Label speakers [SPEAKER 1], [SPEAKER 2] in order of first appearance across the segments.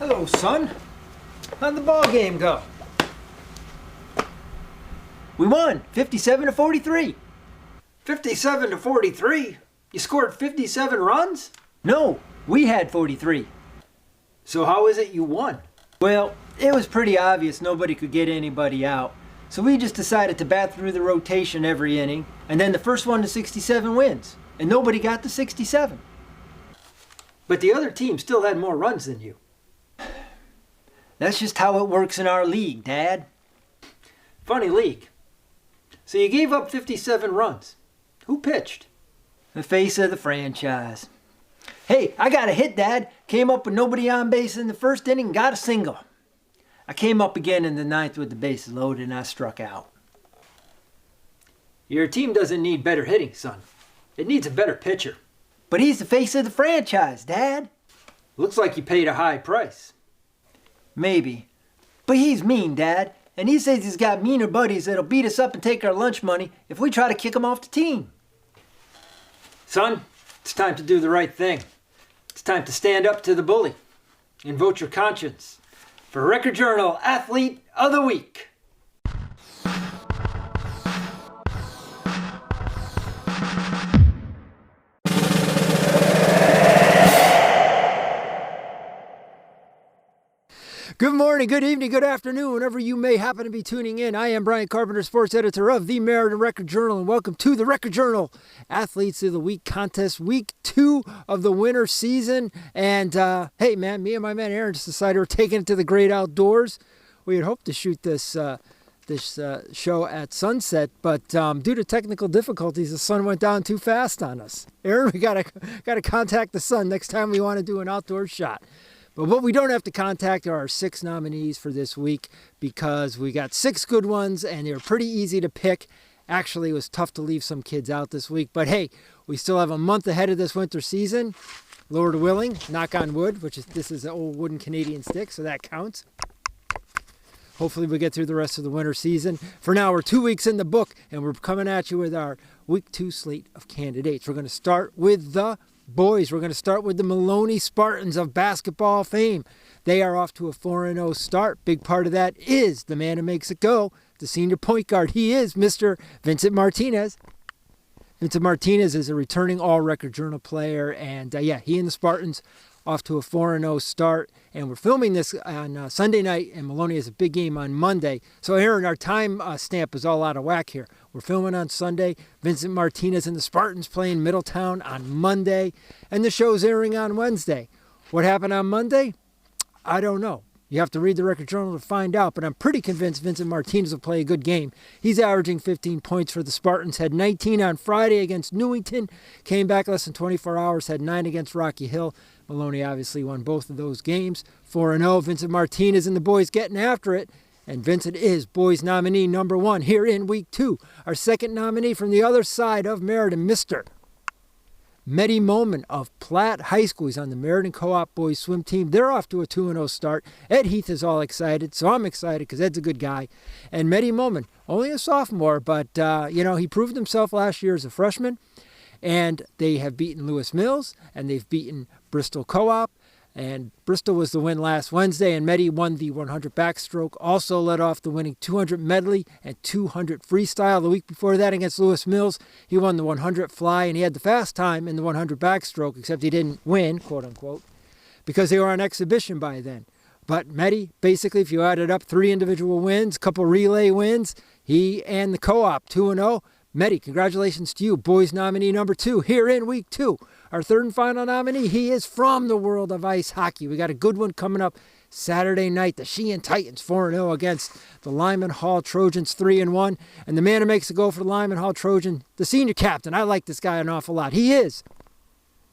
[SPEAKER 1] Hello, son. How'd the ball game go? We won, 57-43. 57-43? You scored 57 runs? No, we had 43. So how is it you won? Well, it was pretty obvious nobody could get anybody out. So we just decided to bat through the rotation every inning, and then the first one to 67 wins. And nobody got to 67. But the other team still had more runs than you. That's just how it works in our league, Dad. Funny league. So you gave up 57 runs. Who pitched? The face of the franchise. Hey, I got a hit, Dad. Came up with nobody on base in the first inning and got a single. I came up again in the ninth with the bases loaded and I struck out. Your team doesn't need better hitting, son. It needs a better pitcher. But he's the face of the franchise, Dad. Looks like you paid a high price. Maybe. But he's mean, Dad. And he says he's got meaner buddies that'll beat us up and take our lunch money if we try to kick him off the team. Son, it's time to do the right thing. It's time to stand up to the bully and vote your conscience for Record Journal Athlete of the Week. Good morning, good evening, good afternoon, whenever you may happen to be tuning in. I am Brian Carpenter, sports editor of the Meriden Record Journal, and welcome to the Record Journal Athletes of the Week contest, week 2 of the winter season. And hey, man, me and my man Aaron just decided we're taking it to the great outdoors. We had hoped to shoot this show at sunset, but due to technical difficulties, the sun went down too fast on us. Aaron, we gotta contact the sun next time we want to do an outdoor shot. But what we don't have to contact are our 6 nominees for this week, because we got 6 good ones and they were pretty easy to pick. Actually, it was tough to leave some kids out this week. But hey, we still have a month ahead of this winter season. Lord willing, knock on wood, this is an old wooden Canadian stick, so that counts. Hopefully we'll get through the rest of the winter season. For now, we're 2 weeks in the book, and we're coming at you with our week 2 slate of candidates. We're going to start with the boys. We're going to start with the Maloney Spartans of basketball fame. They are off to a 4-0 start. Big part of that is the man who makes it go, the senior point guard. He is Mr. Vincent Martinez. Vincent Martinez is a returning all-Record Journal player, and he and the Spartans off to a 4-0 start. And we're filming this on Sunday night, and Maloney has a big game on Monday. So, Aaron, our time stamp is all out of whack here. We're filming on Sunday. Vincent Martinez and the Spartans playing Middletown on Monday, and the show's airing on Wednesday. What happened on Monday? I don't know. You have to read the Record Journal to find out, but I'm pretty convinced Vincent Martinez will play a good game. He's averaging 15 points for the Spartans, had 19 on Friday against Newington, came back less than 24 hours, had 9 against Rocky Hill. Maloney obviously won both of those games. 4-0, Vincent Martinez and the boys getting after it, and Vincent is boys nominee number 1 here in week 2. Our second nominee from the other side of Meriden, Mr. Mehdi Momin of Platt High School. He's on the Meriden Co-op boys swim team. They're off to a 2-0 start. Ed Heath is all excited, so I'm excited because Ed's a good guy. And Mehdi Momin, only a sophomore, but he proved himself last year as a freshman. And they have beaten Lewis Mills, and they've beaten Bristol Co-op. And Bristol was the win last Wednesday, and Mehdi won the 100 backstroke, also led off the winning 200 medley and 200 freestyle. The week before that against Lewis Mills, he won the 100 fly, and he had the fast time in the 100 backstroke, except he didn't win, quote-unquote, because they were on exhibition by then. But Mehdi, basically, if you added up 3 individual wins, a couple relay wins, he and the co-op 2-0. Mehdi, congratulations to you, boys nominee number 2 here in week 2. Our third and final nominee, he is from the world of ice hockey. We got a good one coming up Saturday night. The Sheehan Titans 4-0 against the Lyman Hall Trojans 3-1. And the man who makes it go for the Lyman Hall Trojan, the senior captain. I like this guy an awful lot. He is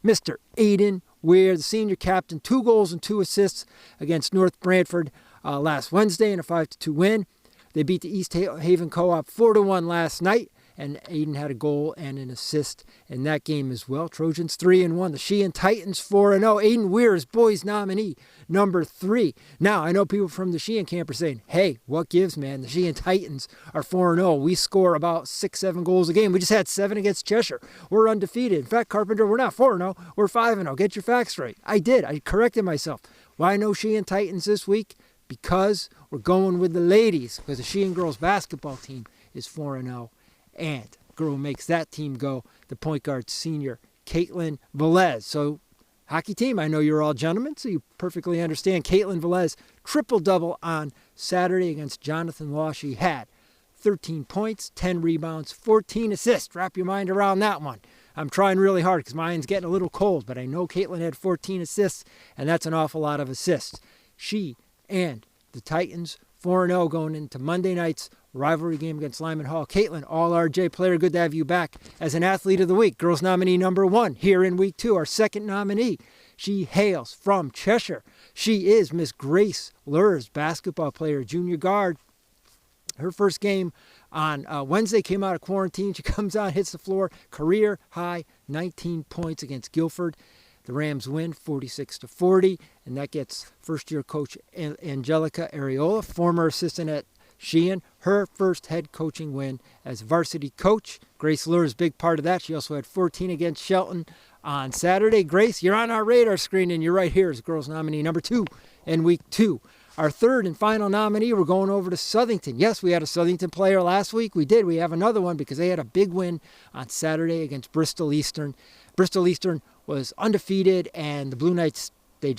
[SPEAKER 1] Mr. Aiden Weir, the senior captain, 2 goals and 2 assists against North Brantford last Wednesday in a 5-2 win. They beat the East Haven Co-op 4-1 last night. And Aiden had a goal and an assist in that game as well. Trojans 3-1. The Sheehan Titans 4-0. Aiden Weir is boys nominee number 3. Now, I know people from the Sheehan camp are saying, hey, what gives, man? The Sheehan Titans are 4-0. We score about 6-7 goals a game. We just had 7 against Cheshire. We're undefeated. In fact, Carpenter, we're not 4-0. We're 5-0. Get your facts right. I did. I corrected myself. Why no Sheehan Titans this week? Because we're going with the ladies, because the Sheehan girls basketball team is 4-0, and girl who makes that team go, the point guard senior Caitlyn Velez. So hockey team, I know you're all gentlemen, so you perfectly understand. Caitlyn Velez, triple-double on Saturday against Jonathan Law. She had 13 points, 10 rebounds, 14 assists. Wrap your mind around that one. I'm trying really hard because mine's getting a little cold, but I know Caitlyn had 14 assists, and that's an awful lot of assists. She and the Titans, 4-0 going into Monday night's rivalry game against Lyman Hall. Caitlyn, All-RJ player, good to have you back as an Athlete of the Week. Girls nominee number 1 here in Week 2, our second nominee. She hails from Cheshire. She is Miss Grace Lurs, basketball player, junior guard. Her first game on Wednesday, came out of quarantine. She comes out, hits the floor, career high 19 points against Guilford. The Rams win 46-40, and that gets first-year coach Angelica Areola, former assistant at Sheehan, her first head coaching win as varsity coach. Grace Lure big part of that. She also had 14 against Shelton on Saturday. Grace, you're on our radar screen, and you're right here as girls nominee number 2 in Week 2. Our third and final nominee, we're going over to Southington. Yes, we had a Southington player last week. We did. We have another one because they had a big win on Saturday against Bristol Eastern. Bristol Eastern was undefeated, and the Blue Knights, they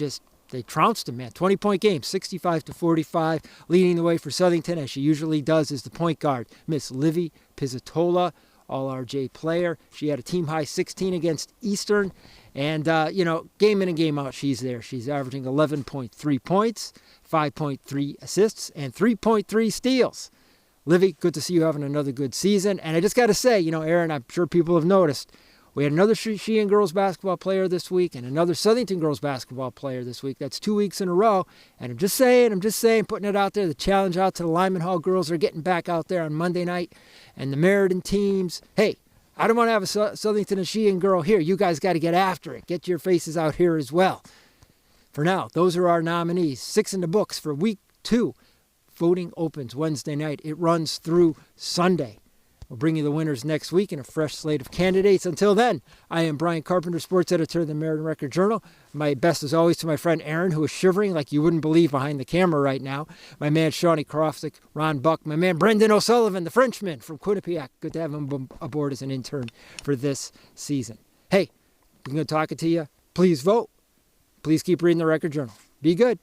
[SPEAKER 1] trounced them, man. 20-point game, 65-45. Leading the way for Southington, as she usually does, is the point guard, Miss Livy Pizzatola, All-RJ player. She had a team-high 16 against Eastern. And, game in and game out, she's there. She's averaging 11.3 points, 5.3 assists, and 3.3 steals. Livy, good to see you having another good season. And I just got to say, Aaron, I'm sure people have noticed, we had another Sheehan girls basketball player this week and another Southington girls basketball player this week. That's 2 weeks in a row. And I'm just saying, putting it out there, the challenge out to the Lyman Hall girls are getting back out there on Monday night. And the Meriden teams, hey, I don't want to have a Southington and Sheehan girl here. You guys got to get after it. Get your faces out here as well. For now, those are our nominees. 6 in the books for Week 2. Voting opens Wednesday night. It runs through Sunday. We'll bring you the winners next week and a fresh slate of candidates. Until then, I am Brian Carpenter, sports editor of the Meriden Record-Journal. My best as always to my friend Aaron, who is shivering like you wouldn't believe behind the camera right now. My man Shawnee Krofsik, Ron Buck, my man Brendan O'Sullivan, the Frenchman from Quinnipiac. Good to have him aboard as an intern for this season. Hey, been good talking to you. Please vote. Please keep reading the Record-Journal. Be good.